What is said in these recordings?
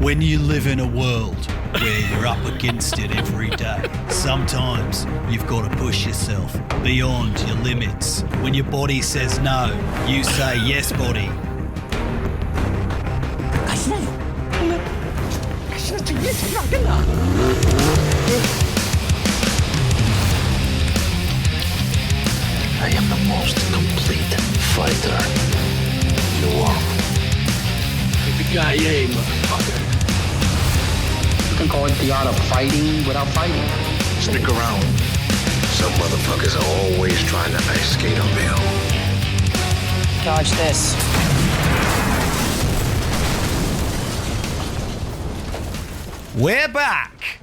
When you live in a world where you're up against it every day, sometimes you've got to push yourself beyond your limits. When your body says no, you say yes, body. I am the most complete fighter in the world. Yippee-ki-yay, motherfucker. You can call it the art of fighting without fighting. Stick around. Some motherfuckers are always trying to ice skate uphill. Dodge this. We're back.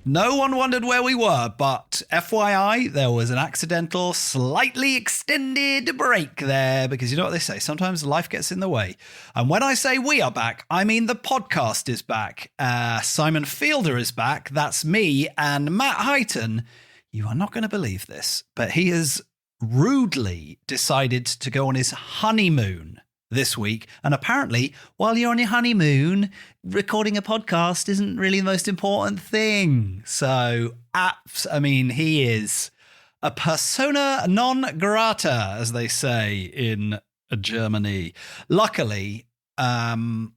No one wondered where we were, but FYI, there was an accidental, slightly extended break there, because you know what they say, sometimes life gets in the way. And when I say we are back, I mean the podcast is back. Simon Fielder is back, that's me, and Matt Heighton, you are not going to believe this, but he has rudely decided to go on his honeymoon this week. And apparently, while you're on your honeymoon, recording a podcast isn't really the most important thing. So, he is a persona non grata, as they say in Germany. Luckily, as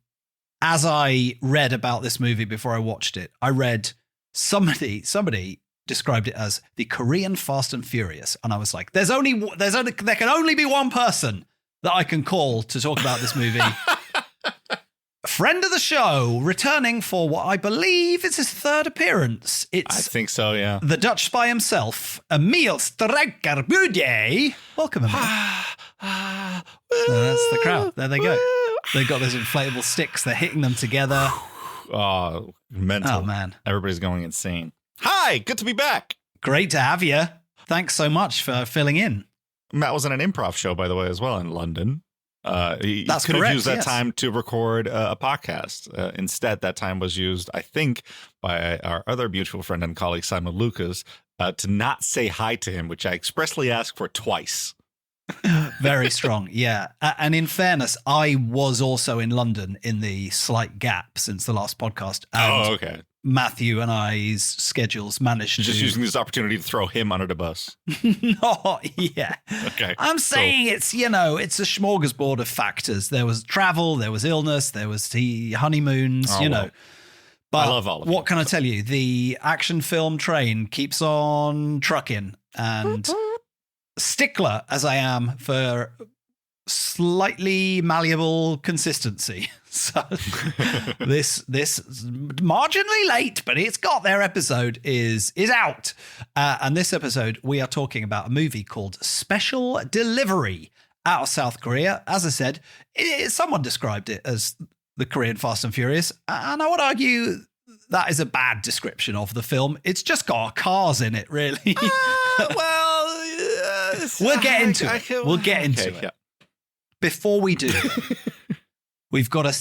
I read about this movie before I watched it, I read somebody described it as the Korean Fast and Furious. And I was like, there can only be one person that I can call to talk about this movie. Friend of the show, returning for what I believe is his third appearance. I think so, yeah. The Dutch spy himself, Emil Struijker Boudier. Welcome, Emil. That's the crowd. There they go. They've got those inflatable sticks. They're hitting them together. Oh, mental. Oh, man. Everybody's going insane. Hi, good to be back. Great to have you. Thanks so much for filling in. Matt was in an improv show, by the way, as well in London. He That's could correct, have used that yes. time to record a podcast. Instead, that time was used, I think, by our other beautiful friend and colleague, Simon Lucas, to not say hi to him, which I expressly asked for twice. Very strong, yeah. And in fairness, I was also in London in the slight gap since the last podcast. And okay. Matthew and I's schedules managed Just to... using this opportunity to throw him under the bus. No, yeah. Okay. I'm saying it's a smorgasbord of factors. There was travel, there was illness, there was the honeymoons, Well, But I love all of what it. can I tell you? The action film train keeps on trucking, and stickler as I am for slightly malleable consistency. So this marginally late, but it's got their episode is out. And this episode, we are talking about a movie called Special Delivery out of South Korea. As I said, someone described it as the Korean Fast and Furious. And I would argue that is a bad description of the film. It's just got cars in it, really. We'll get into it. We'll get into it. Yeah. Before we do, we've got to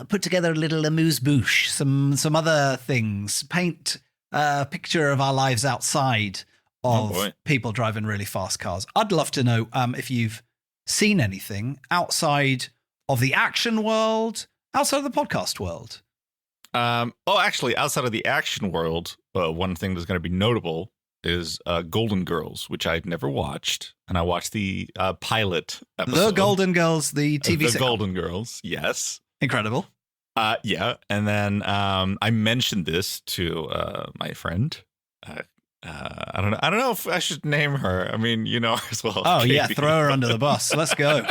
put together a little amuse-bouche, some other things, paint a picture of our lives outside of people driving really fast cars. I'd love to know if you've seen anything outside of the action world, outside of the podcast world. Actually, outside of the action world, one thing that's going to be notable is Golden Girls, which I'd never watched, and I watched the pilot episode. The Golden Girls, the TV The sitcom. Golden Girls, yes. Incredible. Yeah, and then I mentioned this to my friend. I don't know if I should name her. I mean, you know her as well. Oh, Katie. yeah, throw her under the bus. Let's go.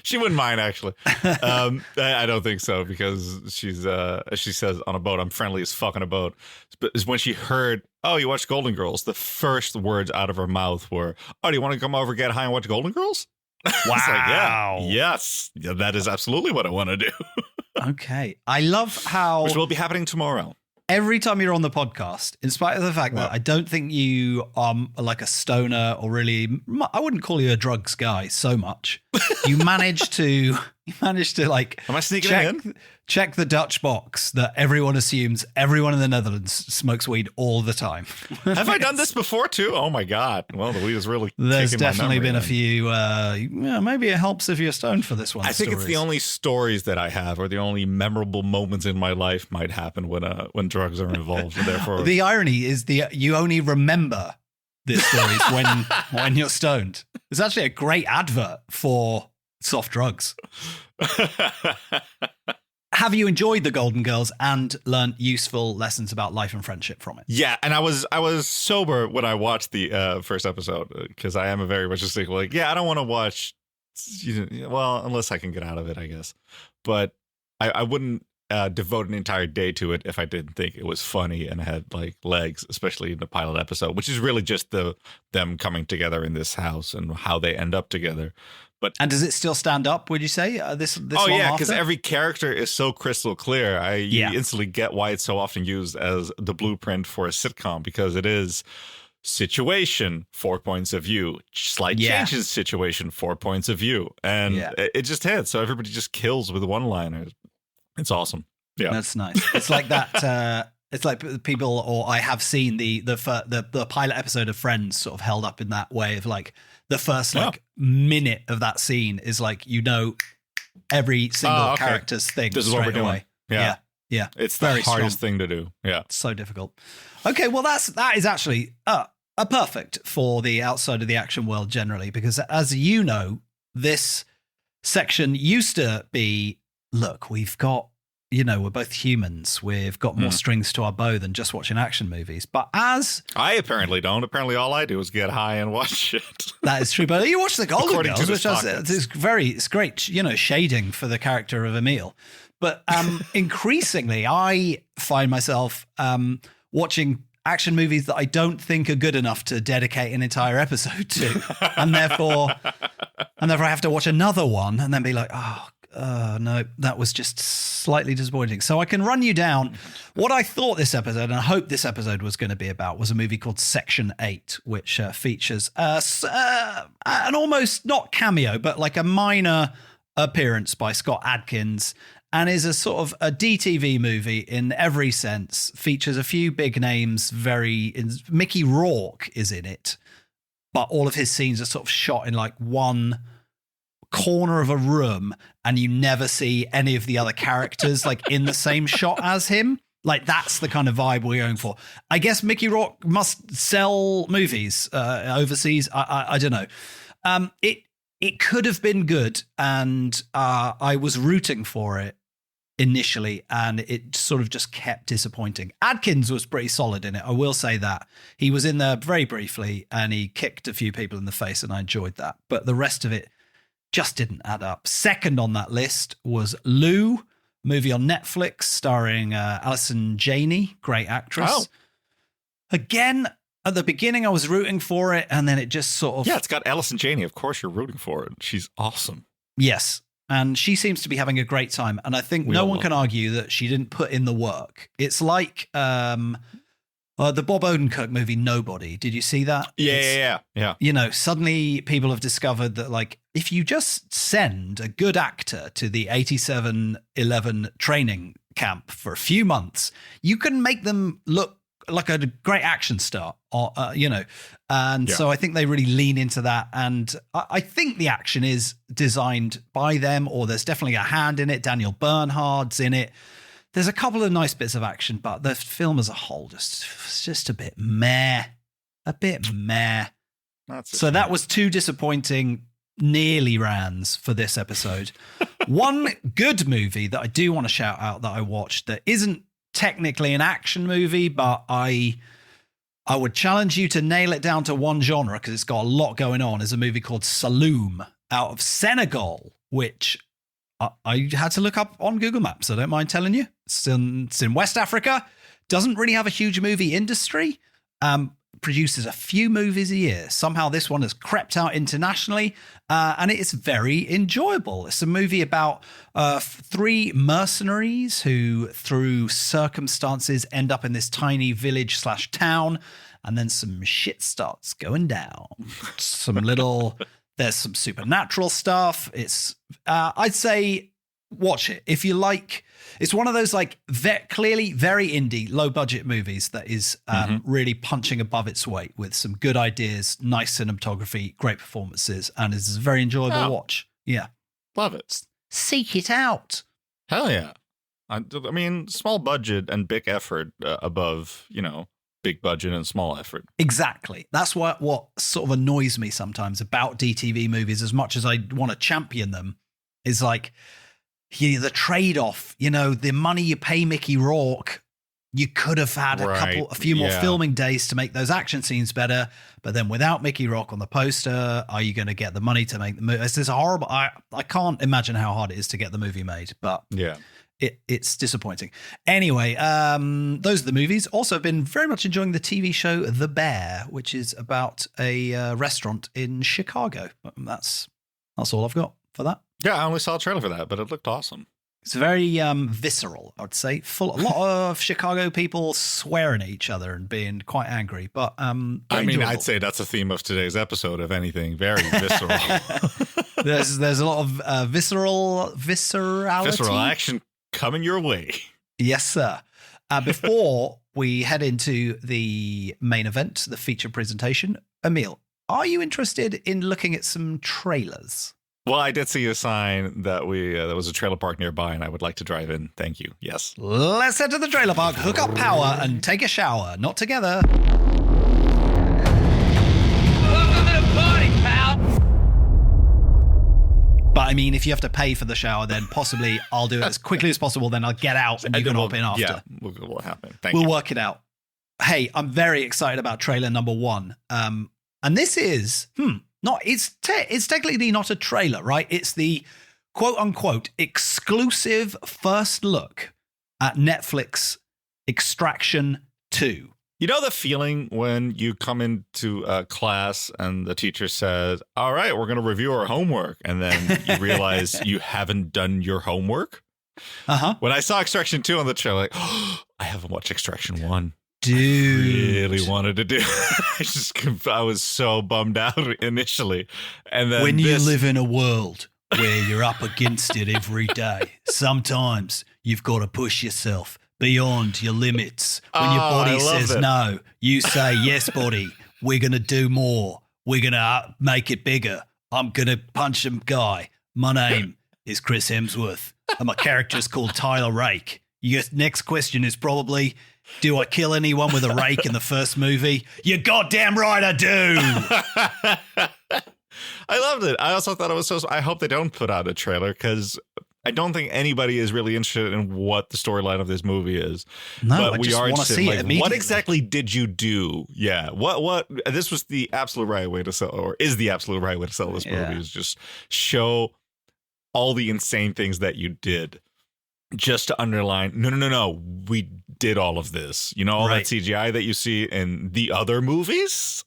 She wouldn't mind, actually. I don't think so, because she says on a boat, I'm friendly as fuck on a boat. But when she heard, oh, you watched Golden Girls, the first words out of her mouth were, oh, do you want to come over, get high, and watch Golden Girls? Wow. Like, yes, that is absolutely what I want to do. Okay. I love how... Which will be happening tomorrow. Every time you're on the podcast, in spite of the fact that I don't think you are like a stoner or really, I wouldn't call you a drugs guy so much. You manage to You managed to Am I sneaking in? check the Dutch box that everyone assumes everyone in the Netherlands smokes weed all the time. Have I done this before too? Oh my God. Well, the weed is really There's kicking my definitely memory been a in. few, maybe it helps if you're stoned for this one. I think it's the only stories that I have, or the only memorable moments in my life might happen when drugs are involved. And therefore, the irony is you only remember the stories when you're stoned. It's actually a great advert for soft drugs. Have you enjoyed The Golden Girls and learned useful lessons about life and friendship from it? Yeah, and I was sober when I watched the first episode because I am a very much a stickler. Like, yeah, I don't want to watch, well, unless I can get out of it, I guess. But I wouldn't devote an entire day to it if I didn't think it was funny and had like legs, especially in the pilot episode, which is really just them coming together in this house and how they end up together. And does it still stand up, would you say, this Oh, yeah, because every character is so crystal clear. You instantly get why it's so often used as the blueprint for a sitcom, because it is situation, 4 points of view, slight changes, situation, 4 points of view. And it just hits. So everybody just kills with one-liners. It's awesome. Yeah. That's nice. It's like that. It's like people, or I have seen the pilot episode of Friends sort of held up in that way of like the first minute of that scene is like, every single character's thing. This is what we're doing. Away. Yeah. It's very the hardest strong thing to do. Yeah. It's so difficult. Okay, well that is actually a perfect for the outside of the action world generally, because as you know, this section used to be, look, we've got, we're both humans. We've got more strings to our bow than just watching action movies. But as I apparently don't. Apparently, all I do is get high and watch it. That is true. But you watch The Golden According Girls, to which it's great, shading for the character of Emil. But increasingly, I find myself watching action movies that I don't think are good enough to dedicate an entire episode to, and therefore I have to watch another one and then be like, no, that was just slightly disappointing. So I can run you down what I thought this episode, and I hope this episode was going to be about, was a movie called Section 8, which features an almost not cameo, but like a minor appearance by Scott Adkins, and is a sort of a DTV movie in every sense. Features a few big names. Mickey Rourke is in it, but all of his scenes are sort of shot in like one corner of a room, and you never see any of the other characters like in the same shot as him. Like, that's the kind of vibe we're going for. I guess Mickey Rourke must sell movies overseas. I don't know. It could have been good, and I was rooting for it initially, and it sort of just kept disappointing. Adkins was pretty solid in it, I will say that. He was in there very briefly, and he kicked a few people in the face, and I enjoyed that. But the rest of it just didn't add up. Second on that list was Lou, movie on Netflix starring Alison Janney, great actress. Oh. Again, at the beginning, I was rooting for it, and then it just sort of... Yeah, it's got Alison Janney. Of course you're rooting for it. She's awesome. Yes, and she seems to be having a great time, and I think no one can argue that she didn't put in the work. It's like the Bob Odenkirk movie, Nobody. Did you see that? Yeah. Suddenly people have discovered that, like, if you just send a good actor to the 8711 training camp for a few months, you can make them look like a great action star, So I think they really lean into that. And I think the action is designed by them, or there's definitely a hand in it. Daniel Bernhard's in it. There's a couple of nice bits of action, but the film as a whole just a bit meh. So that was two disappointing nearly rans for this episode. One good movie that I do want to shout out that I watched that isn't technically an action movie, but I would challenge you to nail it down to one genre because it's got a lot going on, is a movie called SHALOUM out of Senegal, which I had to look up on Google Maps. I don't mind telling you. It's in West Africa. Doesn't really have a huge movie industry. Produces a few movies a year. Somehow this one has crept out internationally, and it's very enjoyable. It's a movie about three mercenaries who, through circumstances, end up in this tiny village/town, and then some shit starts going down. Some little There's some supernatural stuff. It's I'd say watch it if you like. It's one of those like clearly very indie, low budget movies that is really punching above its weight with some good ideas, nice cinematography, great performances, and is a very enjoyable watch. Yeah, love it. Seek it out. Hell yeah. I mean, small budget and big effort above, big budget and small effort. Exactly. That's what sort of annoys me sometimes about DTV movies, as much as I want to champion them, is like the trade-off, the money you pay Mickey Rourke, you could have had a few more filming days to make those action scenes better. But then without Mickey Rourke on the poster, are you going to get the money to make the movie? It's this horrible. I can't imagine how hard it is to get the movie made, but yeah. It's disappointing. Anyway, those are the movies. Also, I've been very much enjoying the TV show The Bear, which is about a restaurant in Chicago. That's all I've got for that. Yeah, I only saw a trailer for that, but it looked awesome. It's very visceral, I'd say. A lot of Chicago people swearing at each other and being quite angry. But enjoyable. I'd say that's a theme of today's episode, if anything. Very visceral. There's a lot of viscerality. Visceral action coming your way. Yes, sir. Before we head into the main event, the feature presentation, Emil, are you interested in looking at some trailers? Well, I did see a sign that there was a trailer park nearby, and I would like to drive in. Thank you. Yes. Let's head to the trailer park, hook up power, and take a shower. Not together. Welcome to the party, pal. But I mean, if you have to pay for the shower, then possibly I'll do it as quickly as possible. Then I'll get out and you can hop in after. Yeah, we'll happen. We'll work it out. Hey, I'm very excited about trailer number 1. And this is it's technically not a trailer, right? It's the quote unquote exclusive first look at Netflix Extraction 2. You know the feeling when you come into class and the teacher says, all right, we're going to review our homework. And then you realize you haven't done your homework. Uh-huh. When I saw Extraction 2 on the trailer, like, oh, I haven't watched Extraction 1. Dude. Really wanted to do I was so bummed out initially. And then when you live in a world where you're up against it every day, sometimes you've got to push yourself beyond your limits. When your body says no, you say, yes, body, we're going to do more. We're going to make it bigger. I'm going to punch some guy. My name is Chris Hemsworth, and my character is called Tyler Rake. Your next question is probably, do I kill anyone with a rake in the first movie? You're goddamn right I do. I loved it. I also thought it was so... I hope they don't put out a trailer because I don't think anybody is really interested in what the storyline of this movie is. No, but we are interested. See it immediately. What exactly did you do? Yeah. What? This was the absolute right way to sell, or is the absolute right way to sell this movie, is just show all the insane things that you did. Just to underline, no, we did all of this. All that CGI that you see in the other movies?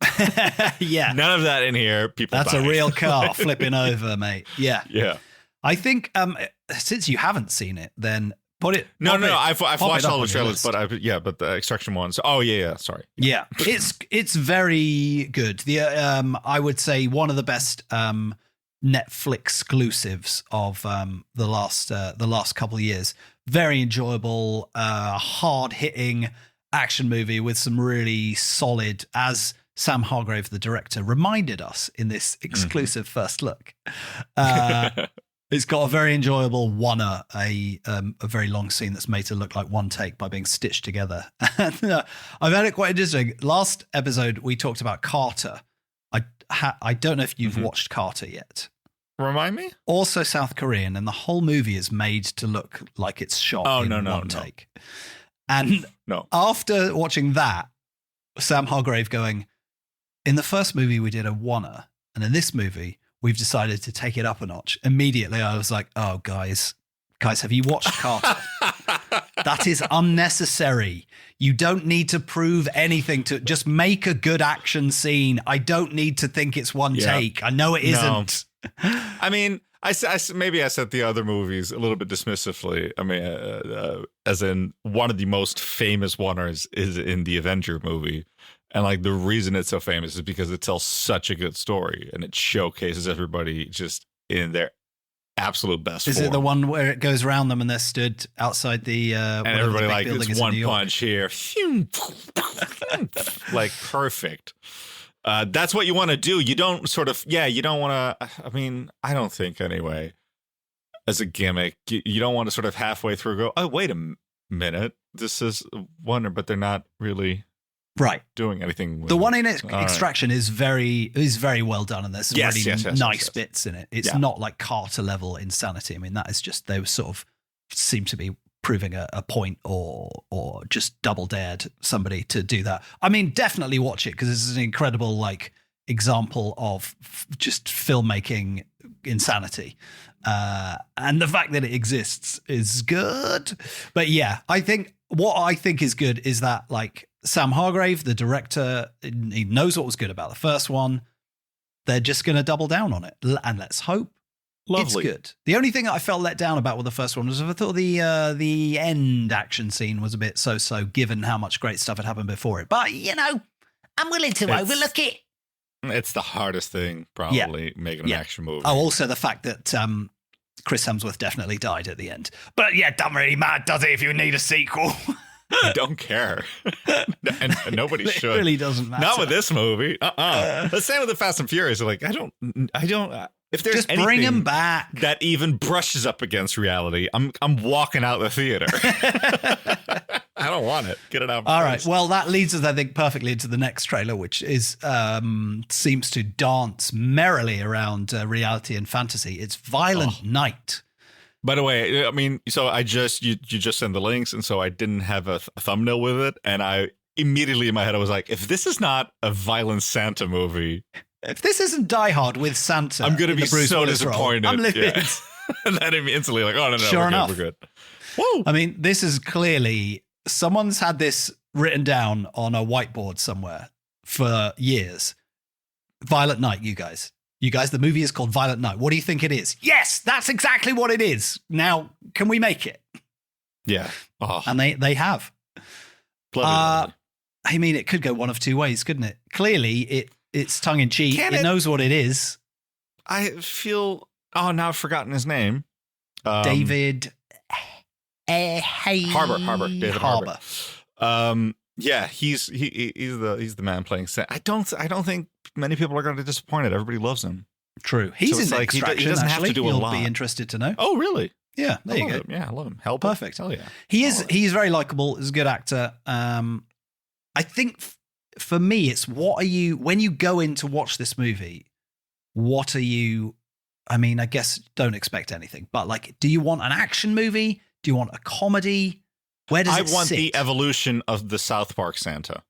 Yeah. None of that in here. That's a real car flipping over, mate. Yeah. Yeah. I think since you haven't seen it, then put it. No. I've watched all the trailers, but the Extraction ones. Oh, yeah. Sorry. Yeah. It's very good. The I would say one of the best Netflix exclusives of the last couple of years. Very enjoyable, hard hitting action movie with some really solid, as Sam Hargrave, the director, reminded us in this exclusive first look. It's got a very enjoyable a very long scene that's made to look like one take by being stitched together. And, I've had it quite interesting. Last episode we talked about Carter. I don't know if you've watched Carter yet. Remind me? Also South Korean, and the whole movie is made to look like it's shot in one take. And after watching that, Sam Hargrave going, in the first movie we did a oneer, and in this movie we've decided to take it up a notch. Immediately I was like, oh, guys, have you watched Carter? That is unnecessary. You don't need to prove anything to just make a good action scene. I don't need to think it's one take. I know it isn't. I mean, maybe I said the other movies a little bit dismissively. I mean, as in one of the most famous oneers is in the Avenger movie. And like the reason it's so famous is because it tells such a good story and it showcases everybody just in their absolute best Is form. it the one where it goes around them and they're stood outside the and everybody like it's one New York? punch here, like perfect. That's what you want to do. You don't sort of you don't want to. I mean, I don't think anyway. As a gimmick, you don't want to sort of halfway through go, oh wait a minute, this is Wonder, but they're not really. Right, doing anything. With the one in Extraction is very well done, and there's some really nice bits in it. It's not like Carter level insanity. I mean, that is just they sort of seem to be proving a point or just double dared somebody to do that. I mean, definitely watch it because this is an incredible like example of just filmmaking insanity, and the fact that it exists is good. But yeah, what I think is good is that like. Sam Hargrave, the director, he knows what was good about the first one. They're just going to double down on it. And let's hope it's good. The only thing that I felt let down about with the first one was I thought the end action scene was a bit so-so given how much great stuff had happened before it. But, you know, I'm willing to overlook it. It's the hardest thing, probably, making an action movie. Oh, also the fact that Chris Hemsworth definitely died at the end. But yeah, doesn't really matter, does it, if you need a sequel? I don't care. and nobody should. It really doesn't matter. Not with this movie. The same with the Fast and Furious. Like, I don't, if there's just bring him back that even brushes up against reality, I'm walking out the theater. I don't want it. Get it out. All right. Well, that leads us, I think, perfectly into the next trailer, which is seems to dance merrily around reality and fantasy. It's Violent Night. By the way, I mean, so you just sent the links, and so I didn't have a thumbnail with it, and I immediately in my head I was like, if this is not a violent Santa movie, if this isn't Die Hard with Santa, I'm going to be so disappointed. I'm livid. Yeah. And then instantly like, oh no, sure enough, we're good. Woo! I mean, this is clearly someone's had this written down on a whiteboard somewhere for years. Violent Night, you guys. The movie is called Violent Night. What do you think it is? Yes, that's exactly what it is. Now, can we make it? Yeah. Oh. And they have. I mean, it could go one of two ways, couldn't it? Clearly, it's tongue-in-cheek. It knows what it is. I feel... Oh, now I've forgotten his name. David... Harbour. David Harbour. Yeah, he's the man playing Santa. I don't think many people are going to be disappointed. Everybody loves him. True. He's in Extraction. He doesn't have to do a lot. You'll be interested to know. Oh, really? Yeah, there you go. Him. Yeah, I love him. Perfect. Hell yeah. He's very likable. He's a good actor. I think for me, it's when you go in to watch this movie, what are you? I mean, I guess don't expect anything, but like, do you want an action movie? Do you want a comedy? Where does it sit? I want the evolution of the South Park Santa.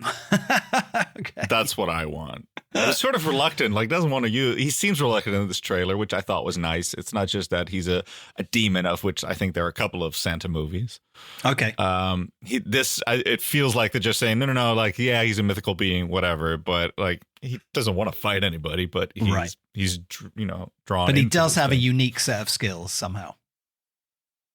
Okay. That's what I want. He's sort of reluctant, like doesn't want to use. He seems reluctant in this trailer, which I thought was nice. It's not just that he's a demon, of which I think there are a couple of Santa movies. Okay. It feels like they're just saying no, like yeah, he's a mythical being, whatever, but like he doesn't want to fight anybody, but he's drawn. But he does have a unique set of skills somehow.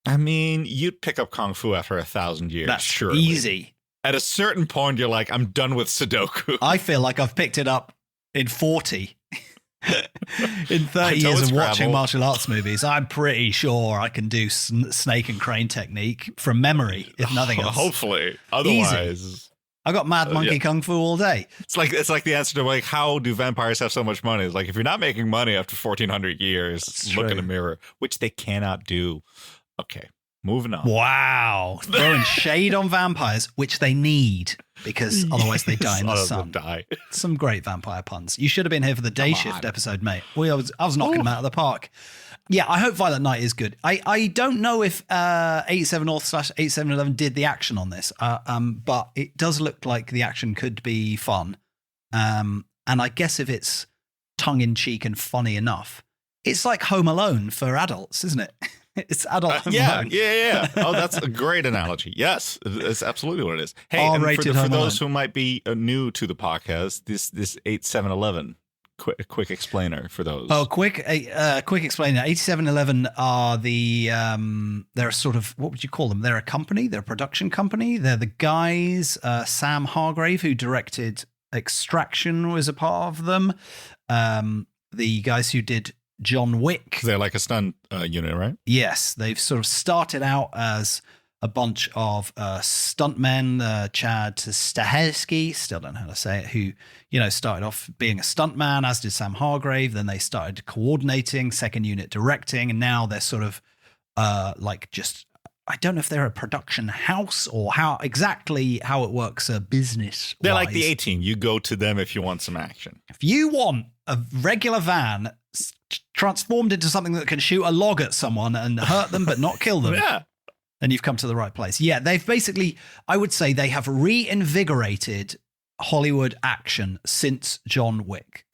I mean, you'd pick up Kung Fu after 1,000 years. That's surely. Easy. At a certain point, you're like, I'm done with Sudoku. I feel like I've picked it up in 40. In 30 years of watching martial arts movies, I'm pretty sure I can do snake and crane technique from memory, if nothing else. Hopefully. Otherwise... Easy. I got Mad Monkey Kung Fu all day. It's like the answer to like, how do vampires have so much money? It's like, if you're not making money after 1,400 years, look in the mirror, which they cannot do. Okay, moving on. Wow. Throwing shade on vampires, which they need, because otherwise they die in the sun. Some great vampire puns. You should have been here for the day shift episode, mate. I was knocking them out of the park. Yeah, I hope Violent Night is good. I don't know if 87 North/8711 did the action on this, but it does look like the action could be fun. And I guess if it's tongue-in-cheek and funny enough, it's like Home Alone for adults, isn't it? It's adult Home Alone. Yeah. Oh, that's a great analogy. Yes, it's absolutely what it is. Hey, and for those who might be new to the podcast, this 8711, quick explainer for those. Oh, quick explainer. 8711 are they're a sort of, what would you call them? They're a company. They're a production company. They're the guys. Sam Hargrave, who directed Extraction, was a part of them. The guys who did John Wick. They're like a stunt unit, right? Yes, they've sort of started out as a bunch of stuntmen. Chad Stahelski, still don't know how to say it, who, started off being a stuntman, as did Sam Hargrave. Then they started coordinating, second unit directing, and now they're sort of I don't know if they're a production house or how it works business. They're like the A-Team. You go to them if you want some action. If you want a regular van transformed into something that can shoot a log at someone and hurt them but not kill them, Yeah. then you've come to the right place. Yeah, they've basically, I would say they have reinvigorated Hollywood action since John Wick.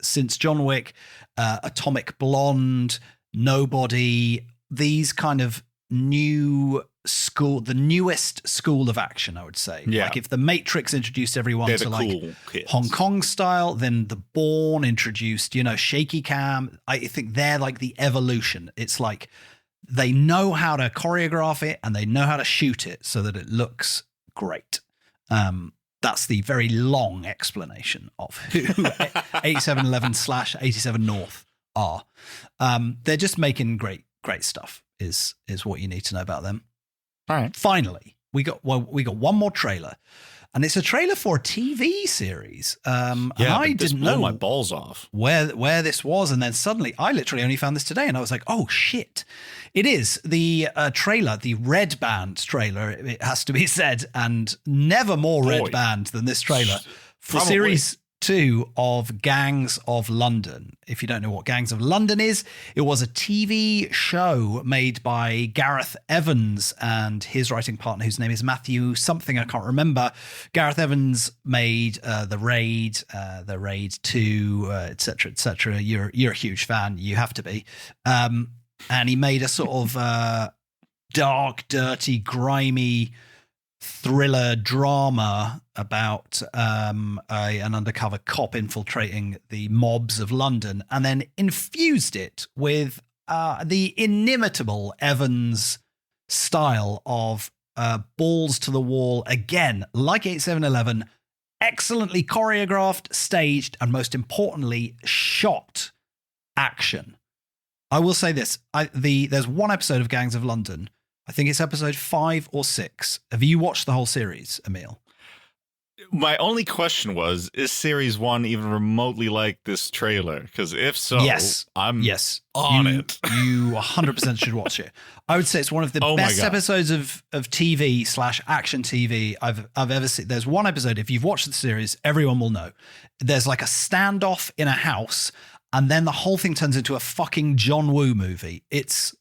Atomic Blonde, Nobody, these kind of the newest school of action, I would say. Yeah. Like if the Matrix introduced everyone They're to the like cool kids. Hong Kong style, then the Bourne introduced, shaky cam. I think they're like the evolution. It's like they know how to choreograph it and they know how to shoot it so that it looks great. That's the very long explanation of who 8711/87 North are. They're just making great stuff is what you need to know about them. All right. Finally, we got one more trailer, and it's a trailer for a TV series. And I didn't know my balls off where this was, and then suddenly I literally only found this today, and I was like, oh shit. It is the trailer, the Red Band trailer, it has to be said, and never more Red Band than this trailer for Probably. Series 2 of Gangs of London. If you don't know what Gangs of London is, it was a TV show made by Gareth Evans and his writing partner, whose name is Matthew something, I can't remember. Gareth Evans made The Raid 2, etc., etc. You're a huge fan, you have to be. And he made a sort of dark, dirty, grimy thriller drama about an undercover cop infiltrating the mobs of London, and then infused it with the inimitable Evans style of balls to the wall, again, like 8711, excellently choreographed, staged, and most importantly, shot action. I will say this. There's one episode of Gangs of London. I think it's episode 5 or 6. Have you watched the whole series, Emil? My only question was, is Series 1 even remotely like this trailer? Because if so, I'm on it. You 100% should watch it. I would say it's one of the best episodes of TV/action TV I've ever seen. There's one episode, if you've watched the series, everyone will know. There's like a standoff in a house, and then the whole thing turns into a fucking John Woo movie. It's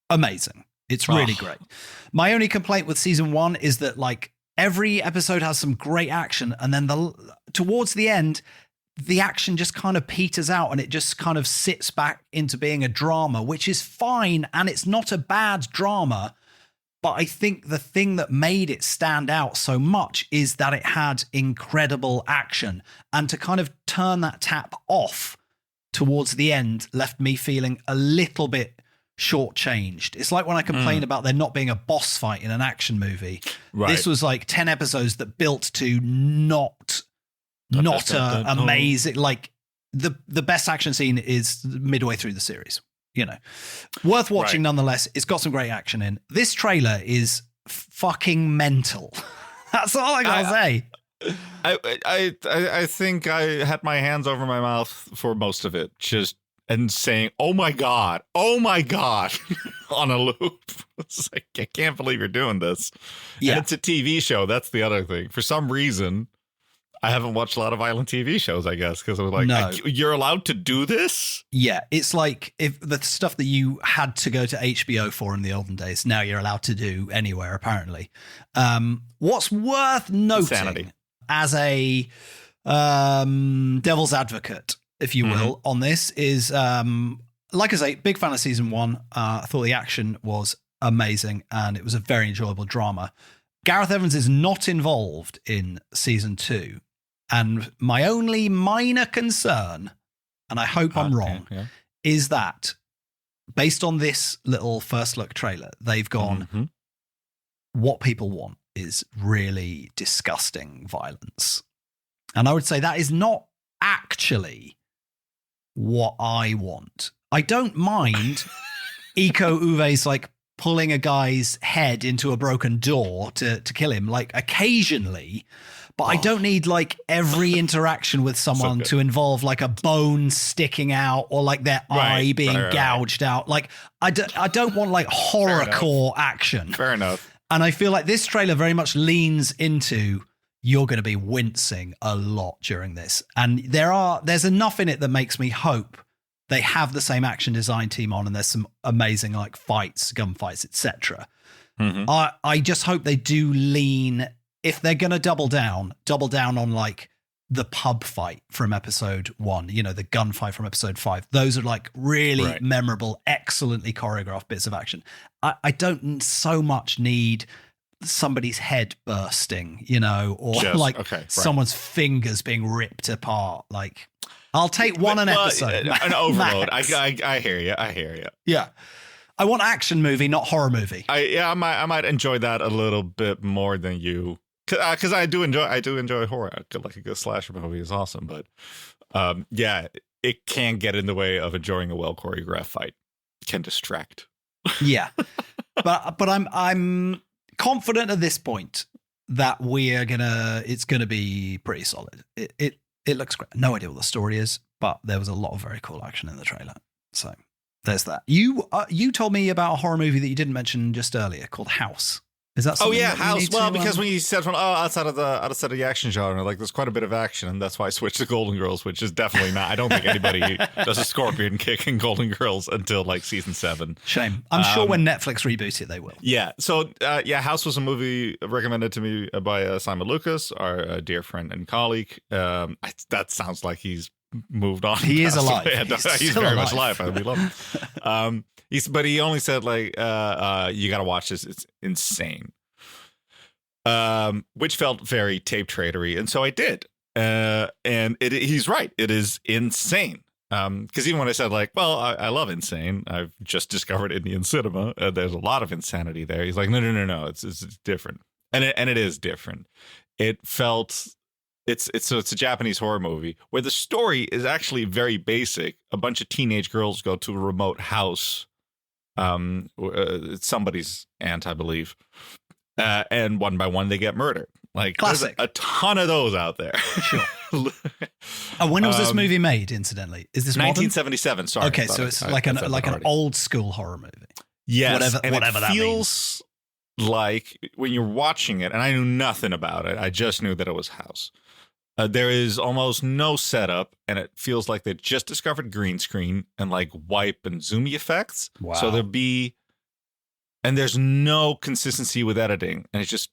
amazing. It's really great. My only complaint with season 1 is that like every episode has some great action, and then towards the end, the action just kind of peters out and it just kind of sits back into being a drama, which is fine, and it's not a bad drama. But I think the thing that made it stand out so much is that it had incredible action, and to kind of turn that tap off towards the end left me feeling a little bit shortchanged. It's like when I complain about there not being a boss fight in an action movie. Right. This was like 10 episodes that built to not amazing. Like the best action scene is midway through the series. Worth watching nonetheless. It's got some great action in. This trailer is fucking mental. That's all I gotta say. I think I had my hands over my mouth for most of it, and saying, oh my God, on a loop. It's like, I can't believe you're doing this. Yeah. And it's a TV show. That's the other thing. For some reason, I haven't watched a lot of violent TV shows, I guess, because I was like, no. You're allowed to do this? Yeah, it's like if the stuff that you had to go to HBO for in the olden days, now you're allowed to do anywhere, apparently. What's worth noting, Insanity. As a devil's advocate, if you will, on this is, like I say, big fan of season 1. I thought the action was amazing and it was a very enjoyable drama. Gareth Evans is not involved in season 2. And my only minor concern and I hope I'm wrong, Yeah. is that based on this little first look trailer, they've gone, what people want is really disgusting violence. And I would say that is not actually what I want. I don't mind Iko Uwe's like pulling a guy's head into a broken door to kill him, like occasionally, but I don't need like every interaction with someone to involve like a bone sticking out or like their eye being gouged out. Like I don't want like horrorcore action. Fair enough. And I feel like this trailer very much leans into you're going to be wincing a lot during this. And there's enough in it that makes me hope they have the same action design team on and there's some amazing like fights, gunfights, etc. I just hope they do lean, if they're going to double down on like the pub fight from episode 1, you know, the gunfight from episode 5. Those are like really memorable, excellently choreographed bits of action. I don't so much need somebody's head bursting, you know, or someone's fingers being ripped apart. Like, I'll take one an episode. An overload. I hear you. Yeah. I want action movie, not horror movie. I might enjoy that a little bit more than you. Because I do enjoy horror. Like a good slasher movie is awesome, but it can get in the way of enjoying a well choreographed fight. It can distract. Yeah, but I'm confident at this point that it's gonna be pretty solid. It looks great. No idea what the story is, but there was a lot of very cool action in the trailer. So there's that. You told me about a horror movie that you didn't mention just earlier called House. Is that something? House. Well, because when you said outside of the action genre, like there's quite a bit of action, and that's why I switched to Golden Girls, which is definitely not. I don't think anybody does a scorpion kick in Golden Girls until like season 7. Shame. I'm sure when Netflix reboots it, they will. Yeah. So House was a movie recommended to me by Simon Lucas, our dear friend and colleague. That sounds like he's moved on. He is alive. He's very much alive. We love him. But he only said like, you got to watch this. It's insane. Which felt very tape tradery. And so I did. And he's right. It is insane. Because even when I said like, well, I love insane. I've just discovered Indian cinema. There's a lot of insanity there. He's like, no. It's different. And it is different. It felt... It's a Japanese horror movie where the story is actually very basic. A bunch of teenage girls go to a remote house. It's somebody's aunt, I believe. And one by one, they get murdered. Like, classic. There's a ton of those out there. Sure. When was this movie made, incidentally? Is this 1977, modern? Sorry. Okay, so it's like an old school horror movie. Yes. Whatever that feels means. Like when you're watching it, and I knew nothing about it. I just knew that it was House. There is almost no setup, and it feels like they just discovered green screen and like wipe and zoomy effects. Wow. So there's no consistency with editing. And it's just,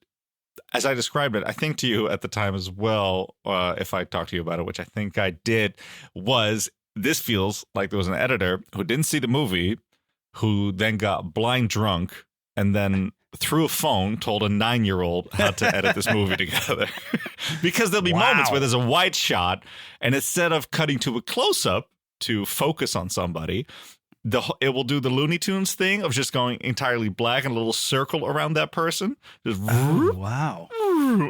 as I described it, I think to you at the time as well, if I talked to you about it, which I think I did, was this feels like there was an editor who didn't see the movie, who then got blind drunk and then through a phone told a 9-year-old how to edit this movie together. Because there'll be moments where there's a wide shot, and instead of cutting to a close-up to focus on somebody, it will do the Looney Tunes thing of just going entirely black and a little circle around that person. Just wow.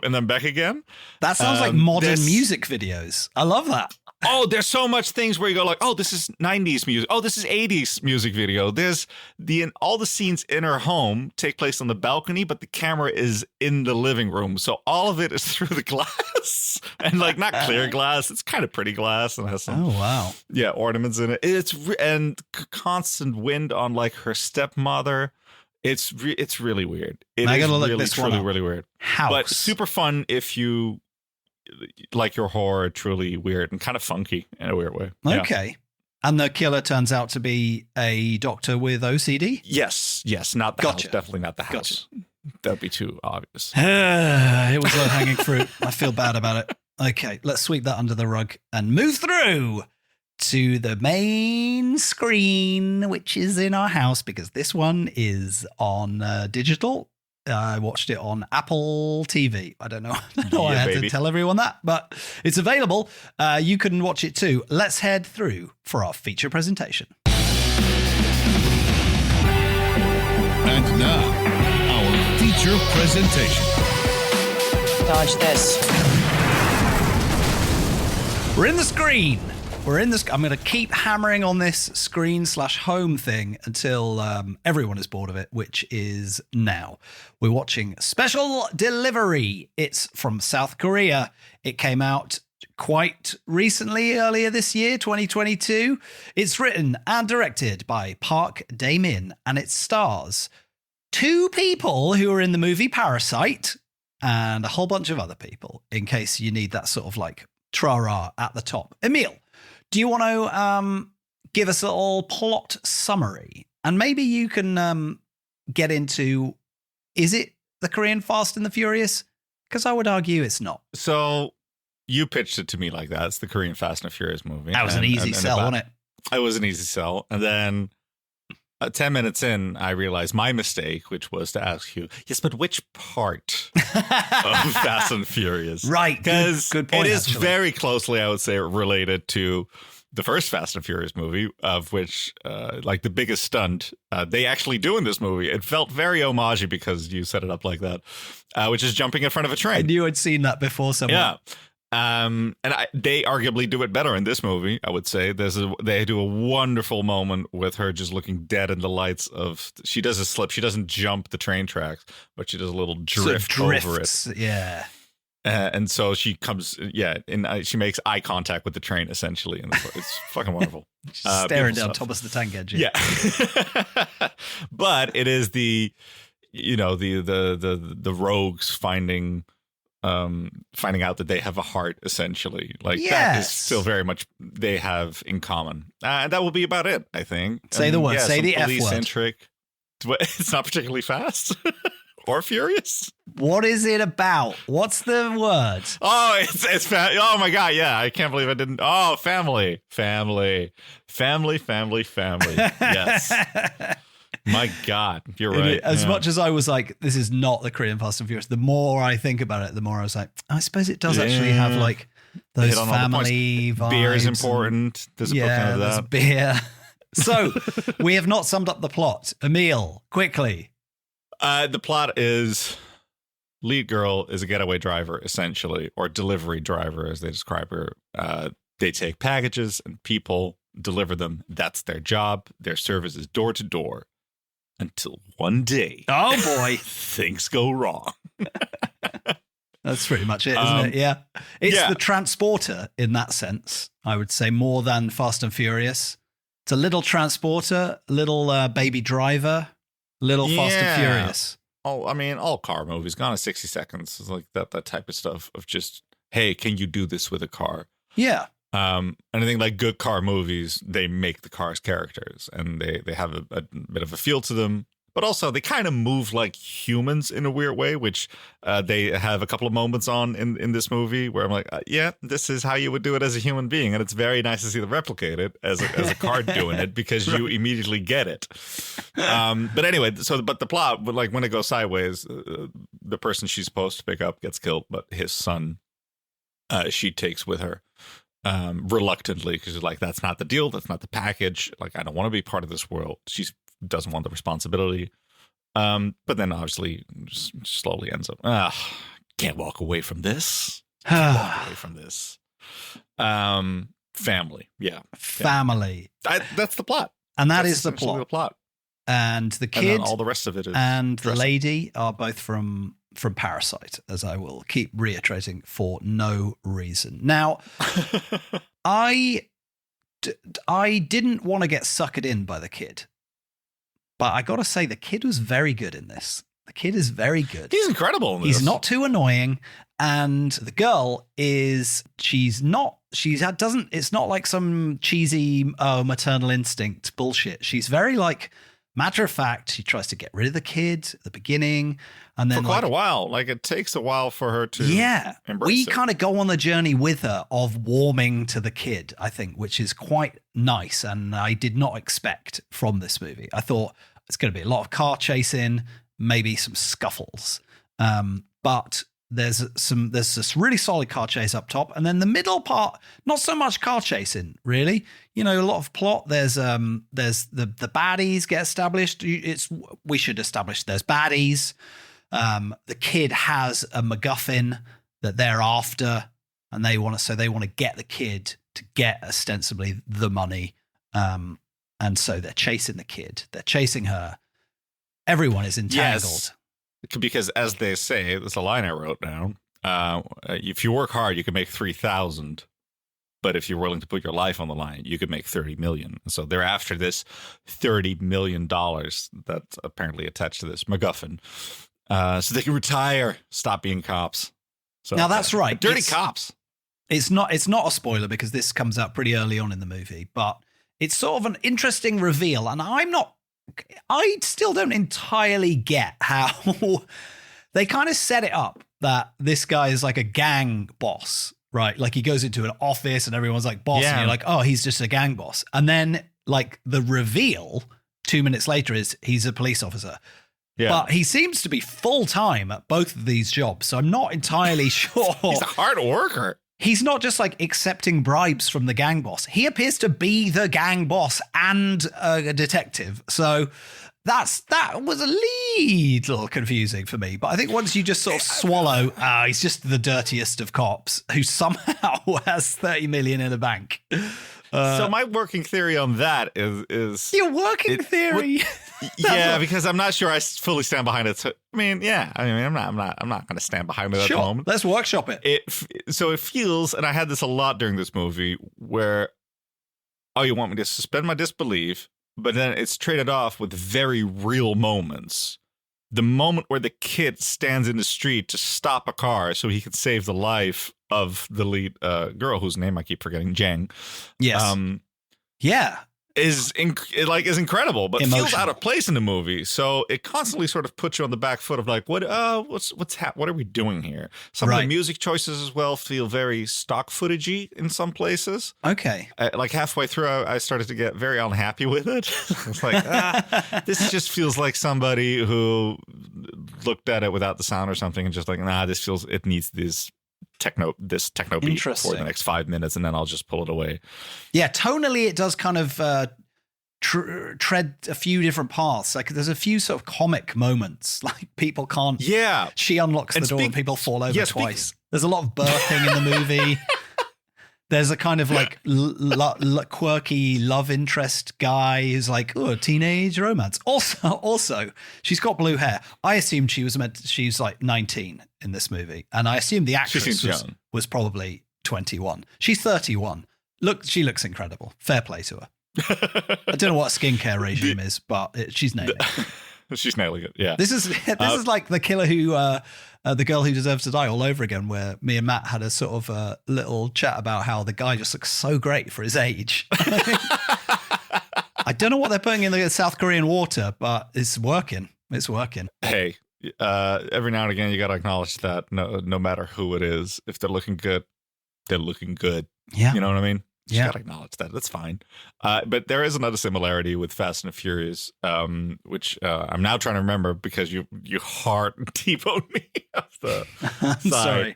And then back again. That sounds like modern music videos. I love that. Oh, there's so much things where you go like, oh, this is 90s music. Oh, this is 80s music video. There's all the scenes in her home take place on the balcony, but the camera is in the living room. So all of it is through the glass and like not clear glass. It's kind of pretty glass and has some, ornaments in it. And constant wind on like her stepmother. It's really weird. I gotta look this one up. Really weird. House. But super fun if you like your horror, truly weird and kind of funky in a weird way. Okay. Yeah. And the killer turns out to be a doctor with OCD? Yes. Not the house. Definitely not the house. Gotcha. That'd be too obvious. It was low-hanging fruit. I feel bad about it. Okay, let's sweep that under the rug and move through to the main screen, which is in our house, because this one is on digital. I watched it on Apple TV. I don't know. I Yeah, had baby. to tell everyone that, but it's available. You can watch it too. Let's head through for our feature presentation. And now, our feature presentation. Dodge this. We're in the screen. I'm going to keep hammering on this screen/home thing until everyone is bored of it, which is now. We're watching Special Delivery. It's from South Korea. It came out quite recently, earlier this year, 2022. It's written and directed by Park Dae-min, and it stars two people who are in the movie Parasite and a whole bunch of other people, in case you need that sort of like tra-ra at the top. Emil, do you want to give us a little plot summary? And maybe you can get into, is it the Korean Fast and the Furious? Because I would argue it's not. So you pitched it to me like that. It's the Korean Fast and Furious movie. That was an easy sell, wasn't it? It was an easy sell. And then 10 minutes in, I realized my mistake, which was to ask you, yes, but which part of Fast and Furious? Right. Because good point, it is actually. very closely, I would say, related to the first Fast and Furious movie, of which, like the biggest stunt they actually do in this movie. It felt very homage because you set it up like that, which is jumping in front of a I train. knew I'd seen that before somewhere. Yeah. They arguably do it better in this movie, I would say. They do a wonderful moment with her just looking dead in the lights of. She does a slip. She doesn't jump the train tracks, but she does a little drift over it. Yeah. And so she comes, and she makes eye contact with the train essentially, and it's fucking wonderful. Staring down stuff. Thomas the Tank Engine. Yeah. But it is the rogues finding out that they have a heart, essentially. Like that is still very much they have in common. And that will be about it, I think. Say the word. Say the F word. Police-centric. It's not particularly fast or furious. What is it about? What's the word? Oh, it's oh my God. Yeah. I can't believe I didn't. Oh, family. Yes. My God, you're right. As much as I was like, this is not the Korean Fast and Furious, the more I think about it, the more I was like, I suppose it does actually have like those Hit on all the family points. vibes. Beer is important. There's a book out of there's that. beer. So we have not summed up the plot. Emil, quickly. The plot is lead girl is a getaway driver, essentially, or delivery driver, as they describe her. They take packages and people, deliver them. That's their job. Their service is door to door. Until one day, Oh boy, things go wrong. that's pretty much it, isn't it? Yeah, it's the transporter in that sense. I would say more than Fast and Furious. It's a little transporter, little baby driver, little Fast and Furious. Oh, I mean, all car movies, Gone in 60 Seconds, is like that type of stuff of just, hey, can you do this with a car? Yeah. And I think like good car movies, they make the cars characters and they have a bit of a feel to them, but also they kind of move like humans in a weird way, which they have a couple of moments on in this movie where I'm like, yeah, this is how you would do it as a human being. And it's very nice to see them replicate it as a car doing it because you immediately get it. But anyway, but the plot, like when it goes sideways, the person she's supposed to pick up gets killed, but his son, she takes with her. Reluctantly, because she's like, that's not the deal, that's not the package, like I don't want to be part of this world. She doesn't want the responsibility, but then obviously just slowly ends up can't walk away from this. Family. That's the plot, And that's is the essentially plot. And the kid and all the rest of it is and the dressing. lady are both from Parasite, as I will keep reiterating for no reason. Now, I didn't want to get suckered in by the kid, but I got to say the kid was very good in this. The kid is very good. He's incredible in this. He's not too annoying, and the girl it's not like some cheesy maternal instinct bullshit. She's very like matter of fact. She tries to get rid of the kid at the beginning, and then for quite a while. Like it takes a while for her to embrace we it. kind of go on the journey with her of warming to the kid, I think, which is quite nice, and I did not expect from this movie. I thought it's going to be a lot of car chasing, maybe some scuffles. But there's this really solid car chase up top, and then the middle part, not so much car chasing, really. A lot of plot. There's the baddies get established. We should establish there's baddies. The kid has a MacGuffin that they're after, and they want to get the kid to get ostensibly the money. And so they're chasing the kid. They're chasing her. Everyone is entangled. Yes. Because as they say, there's a line I wrote down. If you work hard, you can make 3,000. But if you're willing to put your life on the line, you could make 30 million. So they're after this $30 million that's apparently attached to this MacGuffin. So they can retire, stop being cops. So now that's right. Dirty cops. It's not a spoiler because this comes out pretty early on in the movie, but it's sort of an interesting reveal. And I still don't entirely get how they kind of set it up that this guy is like a gang boss, right? Like he goes into an office and everyone's like boss, and you're like, oh, he's just a gang boss. And then like the reveal 2 minutes later is he's a police officer. Yeah. But he seems to be full time at both of these jobs. So I'm not entirely sure. He's a hard worker. He's not just like accepting bribes from the gang boss. He appears to be the gang boss and a detective. So that was a little confusing for me. But I think once you just sort of swallow, he's just the dirtiest of cops who somehow has 30 million in the bank. So my working theory on that is your working theory. Yeah, because I'm not sure I fully stand behind it. So, I'm not going to stand behind it at the moment. Let's workshop it. So it feels, and I had this a lot during this movie, where, you want me to suspend my disbelief, but then it's traded off with very real moments. The moment where the kid stands in the street to stop a car so he could save the life of the lead girl, whose name I keep forgetting, Jang. Yes. Yeah. Is incredible, but emotional. Feels out of place in the movie. So it constantly sort of puts you on the back foot of like, what are we doing here? Some of the music choices as well feel very stock footagey in some places. Okay. Like halfway through, I started to get very unhappy with it. It's like, this just feels like somebody who looked at it without the sound or something and just like, it needs this techno beat for the next 5 minutes, and then I'll just pull it away. Yeah, tonally it does kind of tread a few different paths. Like there's a few sort of comic moments, like people can't. Yeah, she unlocks the door and people fall over twice. There's a lot of birthing in the movie. There's a kind of like quirky love interest guy who's like, teenage romance. Also, she's got blue hair. I assumed she's like 19 in this movie. And I assumed the actress was probably 21. She's 31. She looks incredible. Fair play to her. I don't know what skincare regime is, but she's nailing it. She's nailing it, yeah. This is like The Killer Who... The Girl Who Deserves to Die all over again, where me and Matt had a sort of a little chat about how the guy just looks so great for his age. I don't know what they're putting in the South Korean water, but it's working. It's working. Hey, every now and again, you got to acknowledge that no matter who it is, if they're looking good, they're looking good. Yeah. You know what I mean? You yeah. got to acknowledge that. That's fine. But there is another similarity with Fast and the Furious, which I'm now trying to remember because you hard T-boned me off the side. Sorry.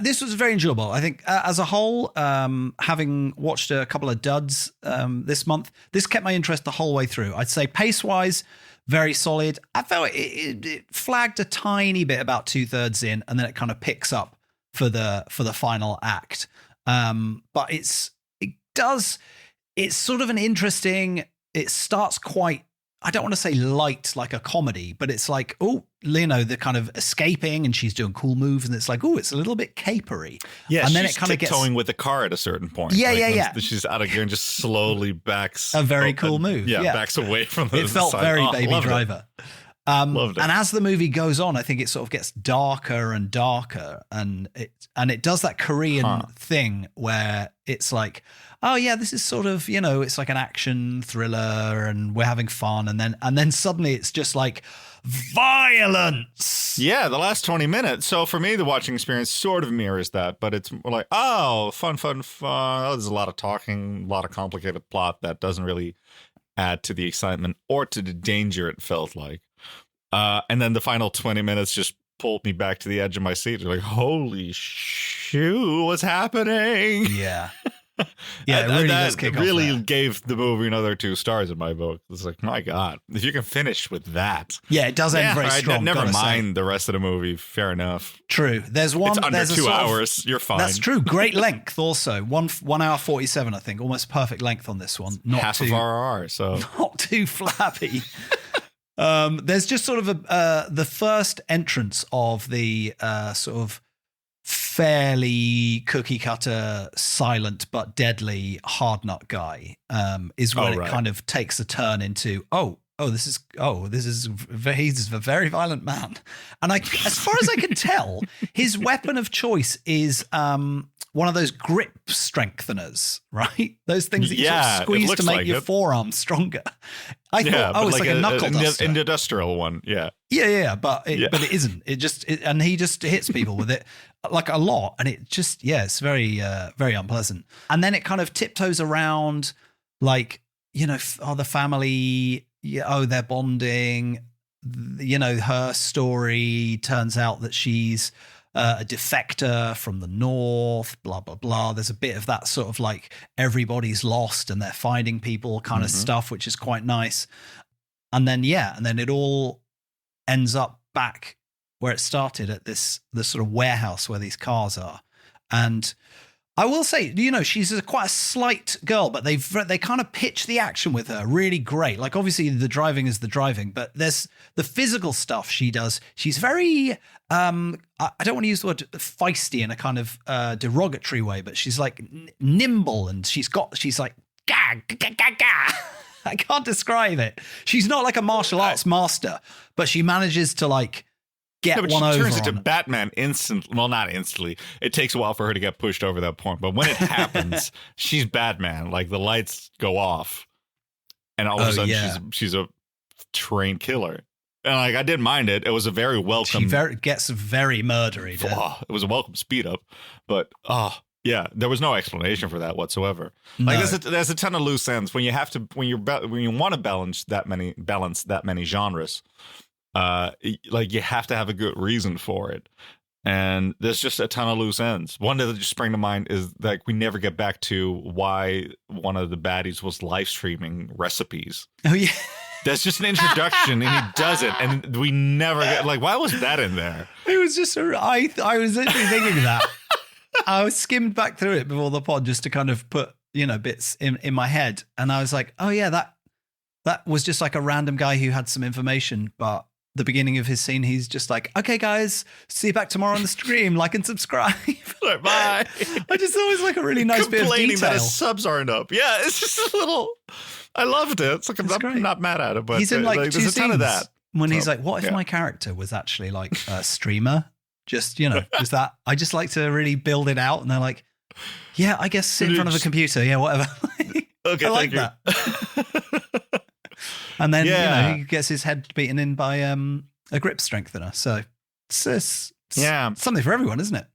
This was very enjoyable. I think as a whole, having watched a couple of duds this month, this kept my interest the whole way through. I'd say pace-wise, very solid. I felt it flagged a tiny bit about 2/3 in, and then it kind of picks up for the final act. But it's sort of an interesting, it starts quite, I don't want to say light like a comedy, but it's like, the kind of escaping and she's doing cool moves and it's like, it's a little bit capery. Yeah, and then she's it kind of tiptoeing with the car at a certain point. Yeah. She's out of gear and just slowly backs. A very cool move. Yeah, backs away from the It felt side. very Baby Driver. Loved it. And as the movie goes on, I think it sort of gets darker and darker, and it does that Korean thing where it's like, this is sort of, it's like an action thriller and we're having fun, and then suddenly it's just like violence. Yeah, the last 20 minutes. So for me, the watching experience sort of mirrors that, but it's more like, fun. There's a lot of talking, a lot of complicated plot that doesn't really add to the excitement or to the danger it felt like. And then the final 20 minutes just pulled me back to the edge of my seat. You're like, holy shoot, what's happening? Yeah. Yeah, it really does kick off really there. gave the movie another 2 stars in my book. It's like, my God, if you can finish with that. Yeah, it does end very right, strong. Never gotta mind say. the rest of the movie. Fair enough. True. There's one. It's under there's a 2 sort of- hours. You're fine. That's true. Great length also. 1 hour 47, I think. Almost perfect length on this one. Not Half too, of RRR, so. not too flabby. There's just sort of the first entrance of the sort of fairly cookie cutter, silent but deadly hard nut guy is when it kind of takes a turn into he's a very violent man, and as far as I can tell, his weapon of choice is one of those grip strengtheners, right? Those things that you sort of squeeze to make your forearm stronger. I thought, it's like a knuckle duster. An industrial one, yeah. Yeah, but it isn't. And he just hits people with it like a lot, and it just it's very very unpleasant. And then it kind of tiptoes around, like, you know, the family. They're bonding. You know, her story turns out that she's a defector from the north, blah, blah, blah. There's a bit of that sort of like everybody's lost and they're finding people kind of stuff, which is quite nice. And then it all ends up back where it started at this sort of warehouse where these cars are. And I will say, you know, she's quite a slight girl, but they kind of pitch the action with her really great. Like, obviously the driving is the driving, but there's the physical stuff she does. She's very, I don't want to use the word feisty in a kind of derogatory way, but she's like nimble, and she's like, gah, gah, gah, gah. I can't describe it. She's not like a martial arts master, but she manages to like get one over. She turns into Batman instantly. Well, not instantly. It takes a while for her to get pushed over that point. But when it happens, she's Batman. Like, the lights go off, and all of a sudden she's a trained killer. And like, I didn't mind it. It was a very welcome. She gets very murdery. It was a welcome speed up. But there was no explanation for that whatsoever. No. Like, there's a ton of loose ends when you have to when you want to balance that many genres. Like, you have to have a good reason for it, and there's just a ton of loose ends. One that just spring to mind is like, we never get back to why one of the baddies was live streaming recipes. Oh yeah, that's just an introduction, and he does it, and we never get, like, why was that in there? it was just I was literally thinking that. I was skimmed back through it before the pod just to kind of put, you know, bits in my head, and I was like, oh yeah, that was just like a random guy who had some information, but the beginning of his scene, he's just like, okay, guys, see you back tomorrow on the stream. Like and subscribe. Like, bye. I just thought it was like a really nice bit of Complaining detail. that his subs aren't up. Yeah, it's just a little. I loved it. It's like, I'm not mad at it, but he's in like 2 there's a ton of scenes that. when he's like, what if my character was actually like a streamer? Just, you know, just that. I just like to really build it out. And they're like, yeah, I guess sit in front of a computer. Yeah, whatever. Okay, I like thank you. that. And then, you know, he gets his head beaten in by a grip strengthener. So it's something for everyone, isn't it?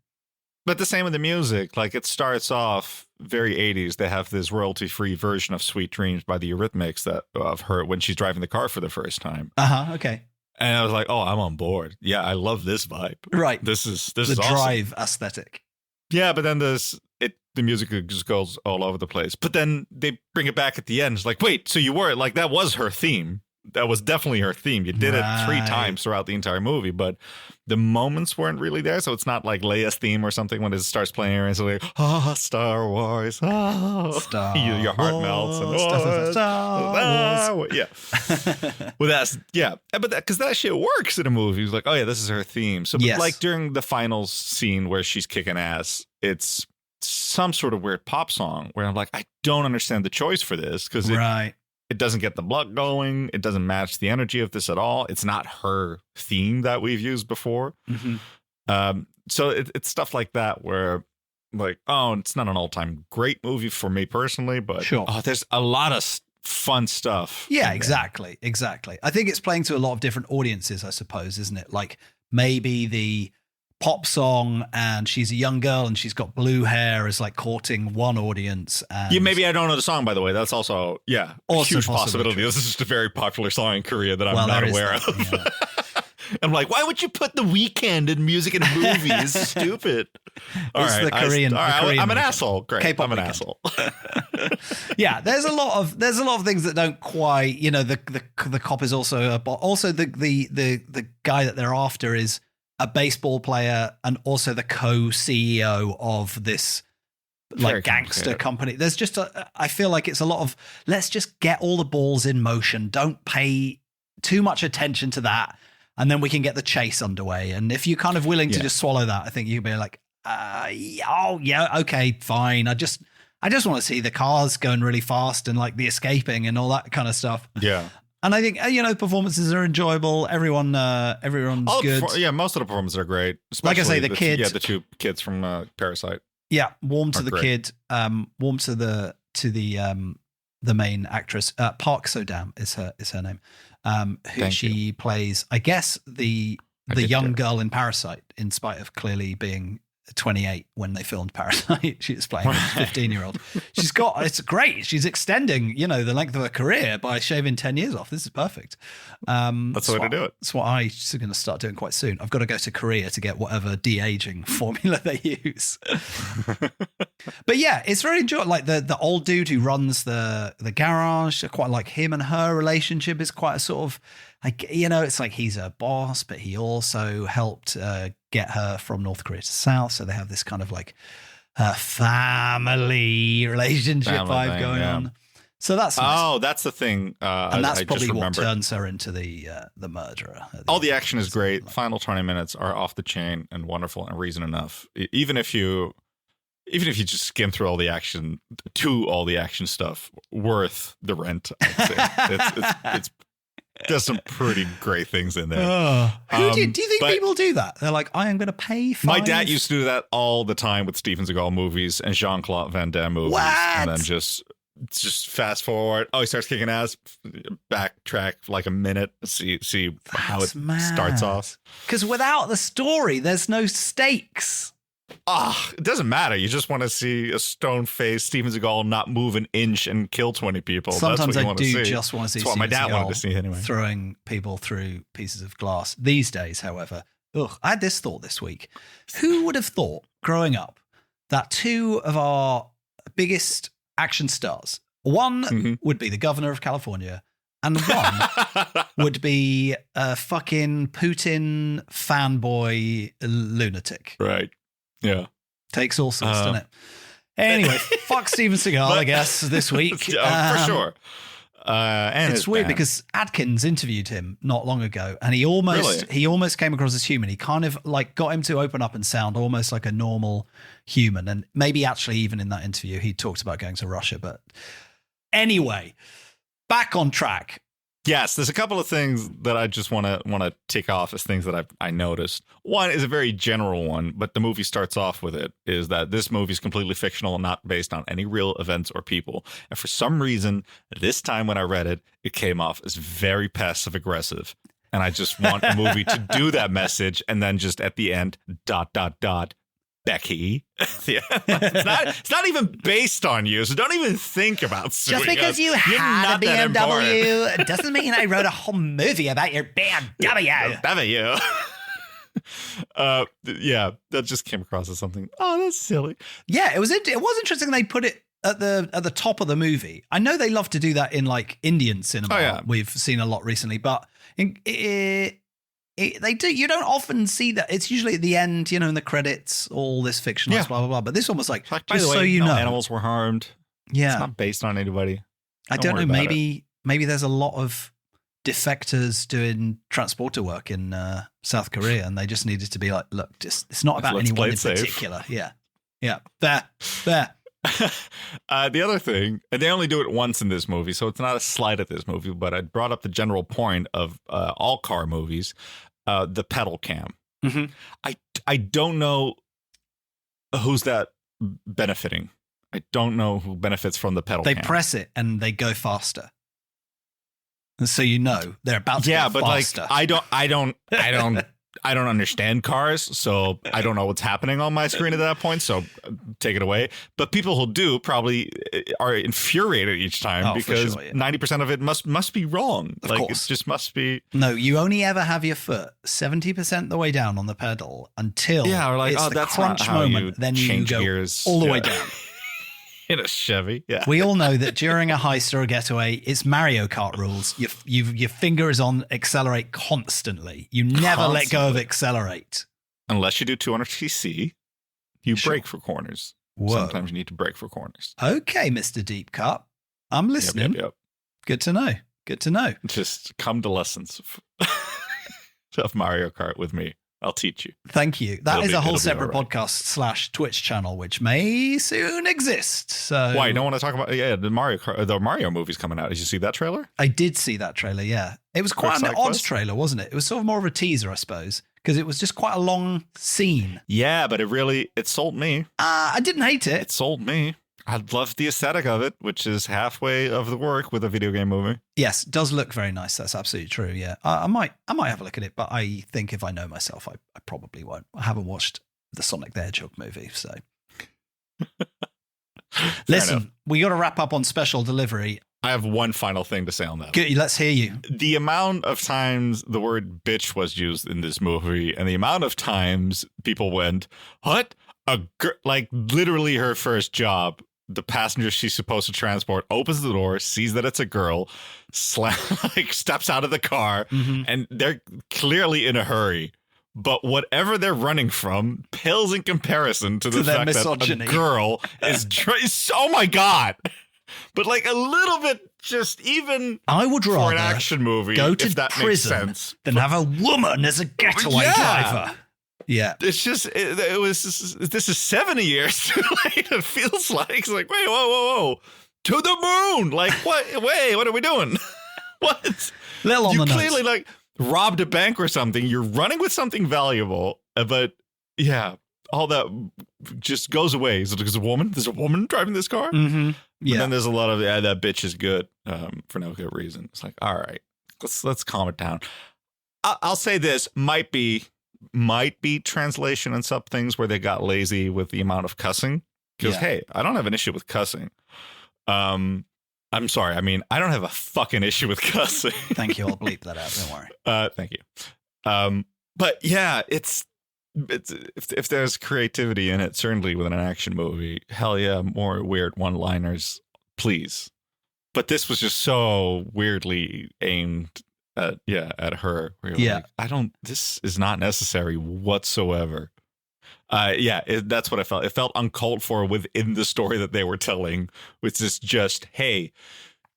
But the same with the music. Like, it starts off very 80s. They have this royalty-free version of Sweet Dreams by the Eurythmics of her when she's driving the car for the first time. Okay. And I was like, oh, I'm on board. Yeah, I love this vibe. Right. This is the awesome. drive aesthetic. Yeah, but then the music just goes all over the place. But then they bring it back at the end. It's like, wait, so you were like, that was her theme. That was definitely her theme. You did it 3 times throughout the entire movie, but the moments weren't really there. So it's not like Leia's theme or something when it starts playing and it's like, Star Wars, Star your heart melts. And, Star Wars. Yeah. Well, but because that shit works in a movie. It's like, oh yeah, this is her theme. So but like during the final scene where she's kicking ass, it's some sort of weird pop song where I'm like, I don't understand the choice for this because it doesn't get the blood going. It doesn't match the energy of this at all. It's not her theme that we've used before. Mm-hmm. So it's stuff like that where, like, oh, it's not an all-time great movie for me personally, but there's a lot of fun stuff. Yeah, exactly. I think it's playing to a lot of different audiences, I suppose, isn't it? Like, maybe the pop song and she's a young girl and she's got blue hair is like courting one audience. And maybe I don't know the song, by the way. That's also, a huge possibility. This is just a very popular song in Korea that I'm not aware of. I'm like, why would you put The Weeknd in music in a movie? It's stupid. All It's right, the Korean. I'm an Weeknd. asshole. Great, K-pop I'm an Weeknd. asshole. Yeah, there's a lot of things that don't quite. The cop is also the guy that they're after is a baseball player and also the co-CEO of this Very gangster complicated. company. There's just I feel like it's a lot of let's just get all the balls in motion. Don't pay too much attention to that, and then we can get the chase underway. And if you're kind of willing to just swallow that, I think you'd be like, okay, fine. I just want to see the cars going really fast and like the escaping and all that kind of stuff. Yeah. And I think performances are enjoyable. Everyone's good. Most of the performances are great. Like I say, Especially the kid. Yeah, the two kids from Parasite. Yeah, warm to Are the great. kid. Warm to the main actress. Park So-dam is her name. Who Thank she plays, I guess, the did young get it. girl in Parasite, in spite of clearly being 28 when they filmed Parasite. She was playing a 15-year-old. It's great. She's extending, the length of her career by shaving 10 years off. This is perfect. That's the way to do it. That's what I'm going to start doing quite soon. I've got to go to Korea to get whatever de-aging formula they use. But yeah, it's very enjoyable. Like the old dude who runs the garage, I quite like him, and her relationship is quite a sort of it's like he's a boss, but he also helped get her from North Korea to South. So they have this kind of like family relationship vibe going on. So that's nice. Oh, that's the thing. And that's I probably just what remembered. turns her into the murderer. All the action is great. Final 20 minutes are off the chain and wonderful and reason enough. Even if you just skim through all the action stuff, worth the rent. I'd say. It's there's some pretty great things in there. Do you think but- people do that? They're like, I am going to pay $5. My dad used to do that all the time with Steven Seagal movies and Jean-Claude Van Damme movies, What? and then just fast forward. Oh, he starts kicking ass. Backtrack for like a minute. See how it starts off. Because without the story, there's no stakes. It doesn't matter. You just want to see a stone-faced Steven Seagal not move an inch and kill 20 people. Sometimes That's what you I want to do see. just want to see That's what my Steven dad wanted Seagal to see anyway. throwing people through pieces of glass. These days, however, I had this thought this week. Who would have thought, growing up, that two of our biggest action stars, one would be the governor of California, and one would be a fucking Putin fanboy lunatic. Right. Yeah. Takes all sorts, doesn't it? Anyway, fuck Steven Seagal, I guess, this week. For sure. And It's his weird band. because Adkins interviewed him not long ago, and he almost came across as human. He kind of like got him to open up and sound almost like a normal human. And maybe actually even in that interview, he talked about going to Russia. But anyway, back on track. Yes, there's a couple of things that I just want to tick off as things that I noticed. One is a very general one, but the movie starts off with it, is that this movie is completely fictional and not based on any real events or people. And for some reason, this time when I read it, it came off as very passive aggressive. And I just want a movie to do that message and then just at the end, ... Becky. Yeah. It's not even based on you, so don't even think about suing Just because us. you You're had a not that important. BMW doesn't mean I wrote a whole movie about your BMW. BMW. Yeah, that just came across as something. Oh, that's silly. Yeah, it was interesting they put it at the top of the movie. I know they love to do that in like Indian cinema. Oh, yeah. We've seen a lot recently, but they do. You don't often see that. It's usually at the end, in the credits, all this fictional, Yeah. blah blah blah. But this one was like, By just the way, so you no know, animals were harmed. yeah. It's not based on anybody. I don't know. worry about Maybe there's a lot of defectors doing transporter work in South Korea, and they just needed to be like, look, it's not about Let's play anyone in it safe. particular. Yeah. There. The other thing, and they only do it once in this movie, so it's not a slight at this movie, but I brought up the general point of all car movies, the pedal cam. Mm-hmm. I don't know who's that benefiting. I don't know who benefits from the pedal They cam. press it and they go faster. And so they're about to Yeah, go but faster. like I I don't understand cars, so I don't know what's happening on my screen at that point. So take it away. But people who do probably are infuriated each time because 90% of it must be wrong. Of course. It just must be. No, you only ever have your foot 70% the way down on the pedal until or like, it's the that's crunch not how moment. you Then you change go gears. all the way down. In a Chevy, yeah. We all know that during a heist or a getaway, it's Mario Kart rules. Your finger is on accelerate constantly. You never let go of accelerate. Unless you do 200cc, you brake for corners. Whoa. Sometimes you need to brake for corners. Okay, Mr. Deep Cut. I'm listening. Yep. Good to know. Good to know. Just come to lessons of Mario Kart with me. I'll teach you. Thank you. That is a whole separate right. podcast / Twitch channel, which may soon exist. So why? You don't want to talk about the Mario movie's coming out. Did you see that trailer? I did see that trailer. Yeah, it was quite an odd trailer, wasn't it? It was sort of more of a teaser, I suppose, because it was just quite a long scene. Yeah, but it sold me. I didn't hate it. It sold me. I love the aesthetic of it, which is halfway of the work with a video game movie. Yes, it does look very nice. That's absolutely true. Yeah, I might have a look at it, but I think if I know myself, I probably won't. I haven't watched the Sonic the Hedgehog movie, so. Listen, we got to wrap up on special delivery. I have one final thing to say on that. Good, let's hear you. The amount of times the word bitch was used in this movie and the amount of times people went, what? Like literally her first job. The passenger she's supposed to transport opens the door, sees that it's a girl, steps out of the car, and they're clearly in a hurry. But whatever they're running from pales in comparison to the fact misogyny. that a girl is oh my God. But like a little bit, just even I would rather for an action movie, go to if that prison makes sense, than have a woman as a getaway driver. Yeah, it's just this is 70 years too late. It feels like it's like wait, whoa, to the moon. Like what? Wait, what are we doing? What? Little on you the clearly nose. like robbed a bank or something. You're running with something valuable, but yeah, all that just goes away. So there's a woman. There's a woman driving this car. Mm-hmm. Yeah. And then there's a lot of that bitch is good for no good reason. It's like all right, let's calm it down. I'll say this might be translation and some things where they got lazy with the amount of cussing. Because hey, I don't have an issue with cussing. I'm sorry. I mean, I don't have a fucking issue with cussing. Thank you. I'll bleep that out. Don't worry. Thank you. But yeah, it's if there's creativity in it, certainly with an action movie, hell yeah, more weird one-liners, please. But this was just so weirdly aimed at her. Like, this is not necessary whatsoever. That's what I felt. It felt uncalled for within the story that they were telling, which is just, hey,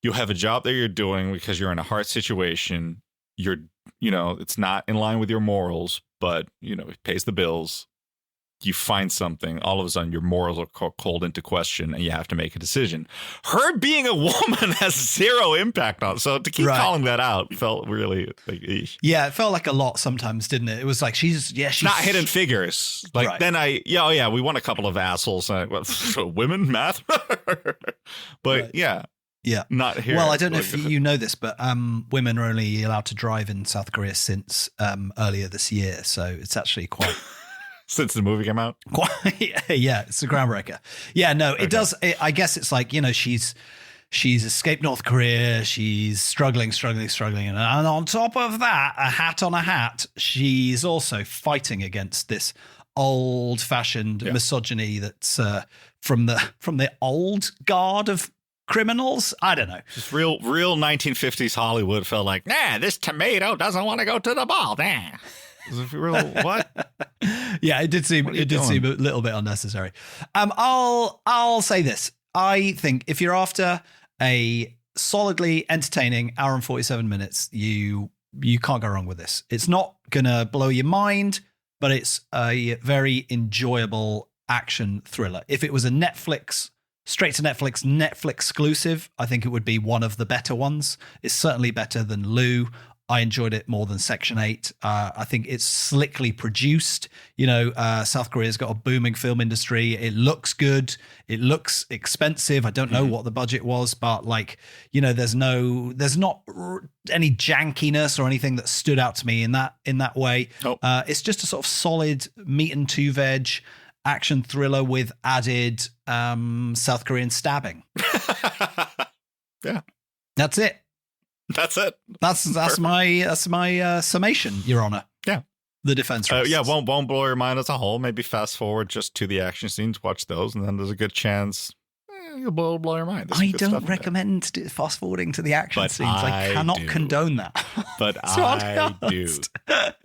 you have a job that you're doing because you're in a hard situation. It's not in line with your morals, but it pays the bills. You find something, all of a sudden your morals are called into question and you have to make a decision. Her being a woman has zero impact on it. So to keep calling that out felt really like, eesh. Yeah, it felt like a lot sometimes, didn't it? It was like she's not Hidden Figures. Like then we won a couple of assholes. Women math, but yeah, not here. Well, I don't know if you know this, but women are only allowed to drive in South Korea since earlier this year, so it's actually quite. Since the movie came out? Yeah, it's a groundbreaker. Yeah, no, it does. I guess it's like, she's escaped North Korea. She's struggling. And on top of that, a hat on a hat, she's also fighting against this old-fashioned misogyny that's from the old guard of criminals. I don't know. Just real 1950s Hollywood felt like, this tomato doesn't want to go to the ball. What? Yeah, it did seem a little bit unnecessary. I'll say this. I think if you're after a solidly entertaining hour and 47 minutes, you can't go wrong with this. It's not gonna blow your mind, but it's a very enjoyable action thriller. If it was a straight to Netflix exclusive, I think it would be one of the better ones. It's certainly better than Lou. I enjoyed it more than Section 8. I think it's slickly produced. South Korea's got a booming film industry. It looks good. It looks expensive. I don't know what the budget was, but there's not any jankiness or anything that stood out to me in that way. Oh. It's just a sort of solid meat and two veg action thriller with added South Korean stabbing. Yeah, that's it. That's it. That's my summation, Your Honor. Yeah. The defense risks. Won't blow your mind as a whole. Maybe fast forward just to the action scenes, watch those, and then there's a good chance you'll blow your mind. I don't recommend fast forwarding to the action scenes. I cannot condone that. But I do.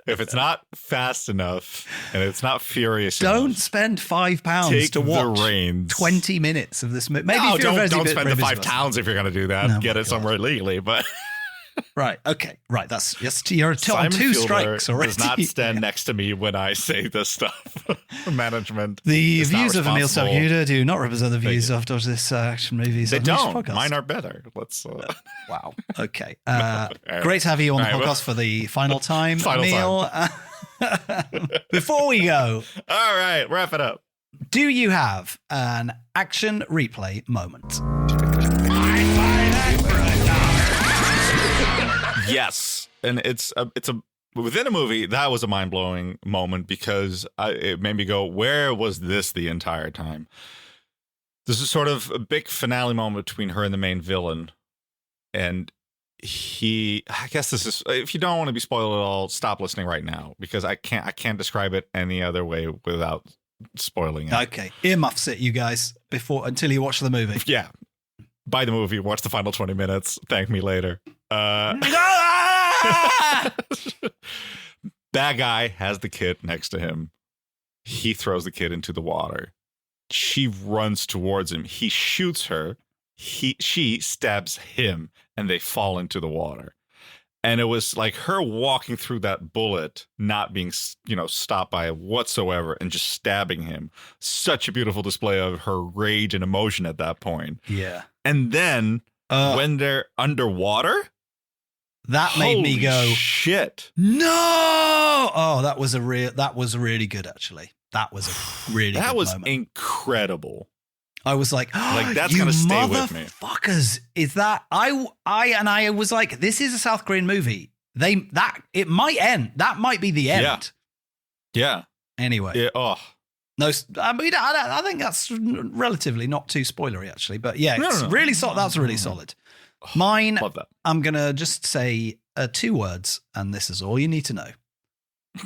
If it's not fast enough and it's not furious don't enough, spend £5 to watch 20 minutes of this movie. Maybe no, if you're don't spend the £5 if you're going to do that. No, get it somewhere legally, but... Right. Okay. Right. That's just you're on two strikes already. Does not stand next to me when I say this stuff. Management. The views of Emil Sabguda do not represent the views of this action movies. They don't. Mine are better. Let's. Wow. Okay. Great to have you on the podcast for the final time, Emil. Before we go, all right, wrap it up. Do you have an action replay moment? Yes, and it's a within a movie that was a mind-blowing moment because it made me go, where was this the entire time? This is sort of a big finale moment between her and the main villain, and I guess this is, if you don't want to be spoiled at all, stop listening right now because I can't describe it any other way without spoiling it. Okay, earmuffs it, you guys, until you watch the movie. Yeah, buy the movie, watch the final 20 minutes, thank me later. Bad guy has the kid next to him. He throws the kid into the water. She runs towards him. He shoots her. She stabs him, and they fall into the water. And it was like her walking through that bullet, not being, stopped by it whatsoever, and just stabbing him. Such a beautiful display of her rage and emotion at that point. Yeah. And then when they're underwater, that made me go, shit. No! Oh, that was really good, actually. That was a really good moment. Incredible. I was like that's going to stay with me. Motherfuckers, is that I was like, this is a South Korean movie. It might end. That might be the end. Yeah. Anyway. Yeah. No, I mean, I think that's relatively not too spoilery, actually. But yeah, it's really solid. That's really solid. Mine, love that. I'm going to just say 2 words, and this is all you need to know.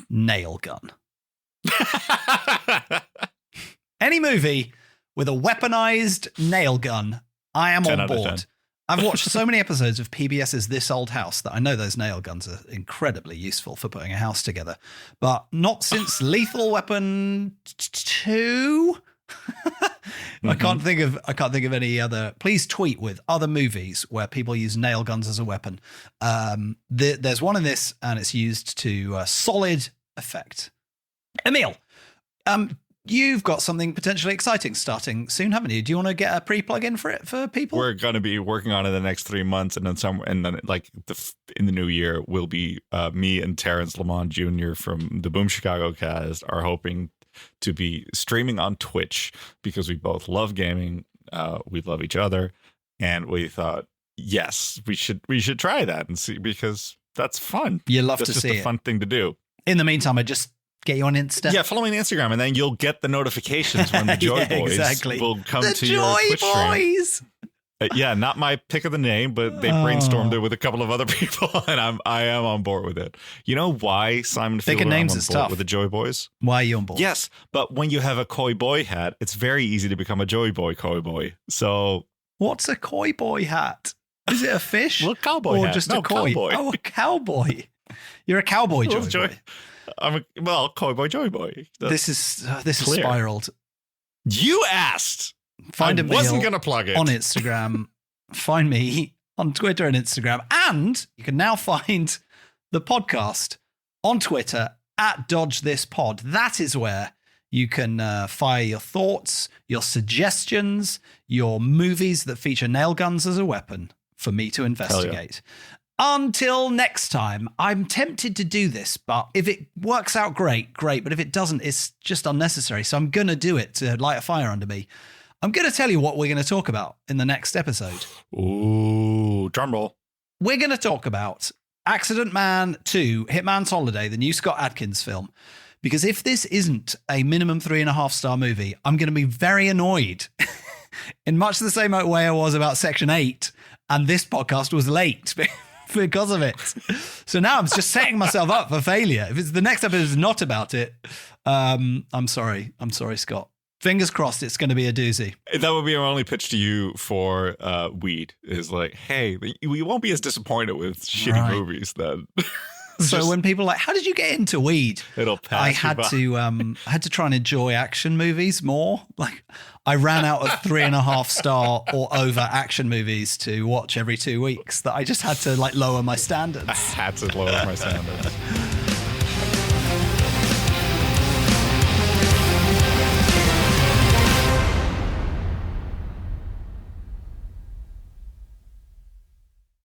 Nail gun. Any movie with a weaponized nail gun, I am on board. I've watched so many episodes of PBS's This Old House that I know those nail guns are incredibly useful for putting a house together, but not since Lethal Weapon 2. I can't think of any other. Please tweet with other movies where people use nail guns as a weapon. There's one in this, and it's used to solid effect. Emil, you've got something potentially exciting starting soon, haven't you? Do you want to get a pre-plug in for it for people? We're going to be working on it the next 3 months, and then in the new year will be me and Terrence Lamont Jr. from the Boom Chicago cast are hoping to be streaming on Twitch because we both love gaming, we love each other, and we thought, yes, we should try that and see because that's fun. You love to see it. That's just a fun thing to do. In the meantime, I just get you on Insta. Yeah, follow me on Instagram, and then you'll get the notifications when the Joy Boys will come to your Twitch stream. Yeah, not my pick of the name, but they brainstormed it with a couple of other people, and I am on board with it. You know why Simon Fielder names on is board tough. with the Joy Boys? Why are you on board? Yes, but when you have a Koi Boy hat, it's very easy to become a Joy Boy Koi Boy. So what's a Koi Boy hat? Is it a fish? Well, cowboy or hat. just No, a koi? cowboy. Oh, a cowboy. You're a cowboy Joy Boy. Koi Boy Joy Boy. This is clear. spiraled. You asked. Find I a wasn't meal going to plug it on Instagram. Find me on Twitter and Instagram, and you can now find the podcast on Twitter at Dodge This Pod. That is where you can fire your thoughts, your suggestions, your movies that feature nail guns as a weapon for me to investigate. Until next time, I'm tempted to do this, but if it works out, great. But if it doesn't, it's just unnecessary. So I'm going to do it to light a fire under me. I'm going to tell you what we're going to talk about in the next episode. Ooh, drum roll. We're going to talk about Accident Man 2, Hitman's Holiday, the new Scott Adkins film. Because if this isn't a minimum 3.5-star movie, I'm going to be very annoyed in much the same way I was about Section 8. And this podcast was late because of it. So now I'm just setting myself up for failure. If it's the next episode is not about it, I'm sorry. I'm sorry, Scott. Fingers crossed it's going to be a doozy. That would be our only pitch to you for Weed is like, hey, we won't be as disappointed with shitty movies then. So when people are like, how did you get into Weed? It'll pass I had to try and enjoy action movies more. Like I ran out of 3.5-star or over action movies to watch every 2 weeks that I just had to like lower my standards. I had to lower my standards.